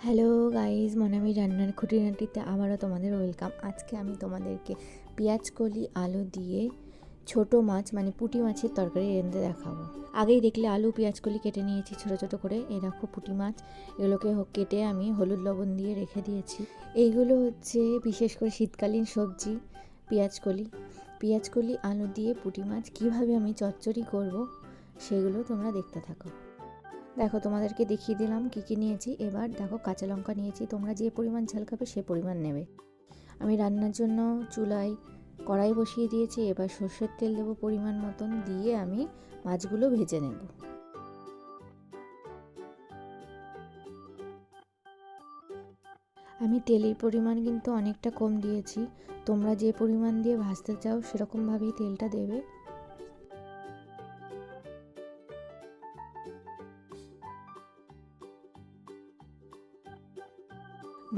Hello guys, Monami রান্নার খুঁটিনাটিতে আবারও তোমাদের ওয়েলকাম। আজকে আমি তোমাদেরকে পেঁয়াজকলি আলু দিয়ে ছোট মাছ মানে পুঁটি মাছের তরকারি রেঁধে দেখাবো। আগেই দেখলে আলু পেঁয়াজকলি কেটে নিয়েছি ছোট ছোট করে। এই দেখো পুঁটি মাছ, এগুলোকে কেটে আমি হলুদ লবণ দিয়ে রেখে দিয়েছি। এইগুলো হচ্ছে বিশেষ করে শীতকালীন সবজি পেঁয়াজকলি আলু দিয়ে পুঁটি মাছ কীভাবে আমি চচ্চড়ি করব সেগুলো তোমরা দেখতে থাকো। দেখো, তোমাদেরকে দেখিয়ে দিলাম কী কী নিয়েছি। এবার দেখো, কাঁচা লঙ্কা নিয়েছি, তোমরা যে পরিমাণ ঝাল খাবে সে পরিমাণ নেবে। আমি রান্নার জন্য চুলায় কড়াই বসিয়ে দিয়েছি। এবার সর্ষের তেল দেবো পরিমাণ মতন, দিয়ে আমি মাছগুলো ভেজে নেব। আমি তেলের পরিমাণ কিন্তু অনেকটা কম দিয়েছি, তোমরা যে পরিমাণ দিয়ে ভাজতে চাও সেরকমভাবেই তেলটা দেবে।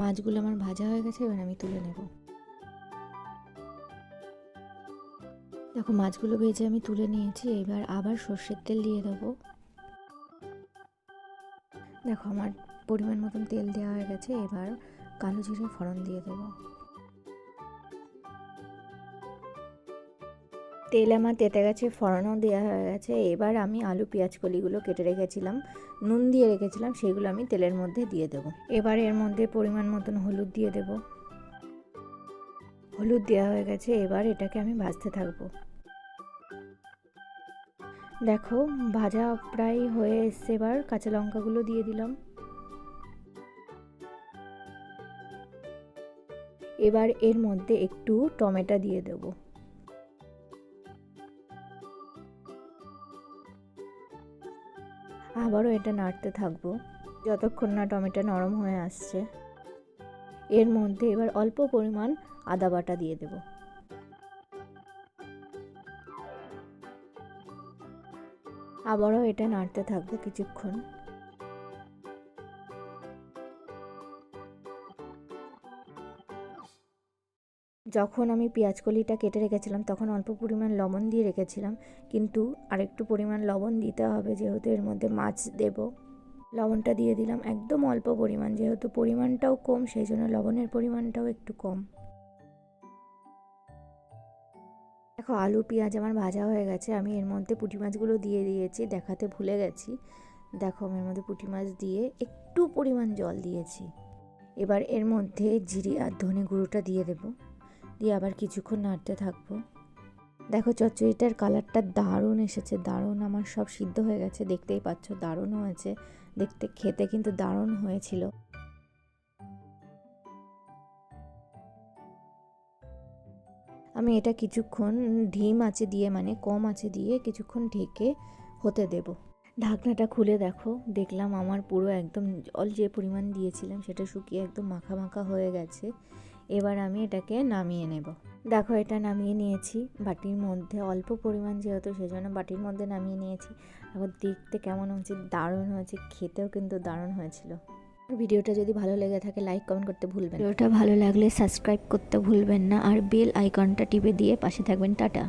মাছগুলো আমার ভাজা হয়ে গেছে, এবার আমি তুলে নেব। দেখো, মাছগুলো ভেজে আমি তুলে নিয়েছি। এবার আবার সর্ষের তেল দিয়ে দেবো। দেখো, আমার পরিমাণ মতন তেল দেওয়া হয়ে গেছে। এবার কালো জিরে ফোড়ন দিয়ে দেবো। তেল আমার তেতে গেছে, ফোড়নও দেওয়া হয়ে গেছে। এবার আমি আলু পেঁয়াজকলিগুলো কেটে রেখেছিলাম, নুন দিয়ে রেখেছিলাম, সেগুলো আমি তেলের মধ্যে দিয়ে দেবো। এবার এর মধ্যে পরিমাণ মতন হলুদ দিয়ে দেবো। হলুদ দেওয়া হয়ে গেছে। এবার এটাকে আমি ভাজতে থাকবো। দেখো, ভাজা প্রায় হয়ে এসছে। এবার কাঁচা লঙ্কাগুলো দিয়ে দিলাম। এবার এর মধ্যে একটু টমেটো দিয়ে দেব। আবারও এটা নাড়তে থাকবো যতক্ষণ না টমেটো নরম হয়ে আসছে। এর মধ্যে এবার অল্প পরিমাণ আদা বাটা দিয়ে দেব। আবারও এটা নাড়তে থাকবো কিছুক্ষণ। যখন আমি পেঁয়াজকলিটা কেটে রেখেছিলাম তখন অল্প পরিমাণ লবণ দিয়ে রেখেছিলাম, কিন্তু আরেকটু পরিমাণ লবণ দিতে হবে যেহেতু এর মধ্যে মাছ দেব। লবণটা দিয়ে দিলাম একদম অল্প পরিমাণ, যেহেতু পরিমাণটাও কম সেই জন্য লবণের পরিমাণটাও একটু কম। দেখো, আলু পেঁয়াজ আমার ভাজা হয়ে গেছে। আমি এর মধ্যে পুঁটি মাছগুলো দিয়ে দিয়েছি, দেখাতে ভুলে গেছি। দেখো, আমি এর মধ্যে পুঁটি মাছ দিয়ে একটু পরিমাণ জল দিয়েছি। এবার এর মধ্যে জিরে আর ধনে গুঁড়োটা দিয়ে দেব, দিয়ে আবার কিছুক্ষণ নাড়তে থাকবো। দেখো, চচ্চড়িটার কালারটা দারুণ এসেছে, দারুণ। আমার সব সিদ্ধ হয়ে গেছে, দেখতেই পাচ্ছ, দারুণ হয়েছে দেখতে, খেতে কিন্তু দারুণ হয়েছিল। আমি এটা কিছুক্ষণ ধিম আঁচে দিয়ে মানে কম আঁচে দিয়ে কিছুক্ষণ ঢেকে হতে দেব। ঢাকনাটা খুলে দেখো, দেখলাম আমার পুরো একদম জল যে পরিমাণ দিয়েছিলাম সেটা শুকিয়ে একদম মাখা মাখা হয়ে গেছে। এবার আমি এটাকে নামিয়ে নেব। দেখো, এটা নামিয়ে নিয়েছি বাটির মধ্যে, অল্প পরিমাণ যেহেতু সেজন্য বাটির মধ্যে নামিয়ে নিয়েছি। এখন দেখতে কেমন হয়েছে, দারুণ হয়েছে, খেতেও কিন্তু দারুণ হয়েছিল। ভিডিওটা যদি ভালো লেগে থাকে লাইক কমেন্ট করতে ভুলবেন না। ভিডিওটা ভালো লাগলে সাবস্ক্রাইব করতে ভুলবেন না, আর বেল আইকনটা টিপে দিয়ে পাশে থাকবেন। টাটা।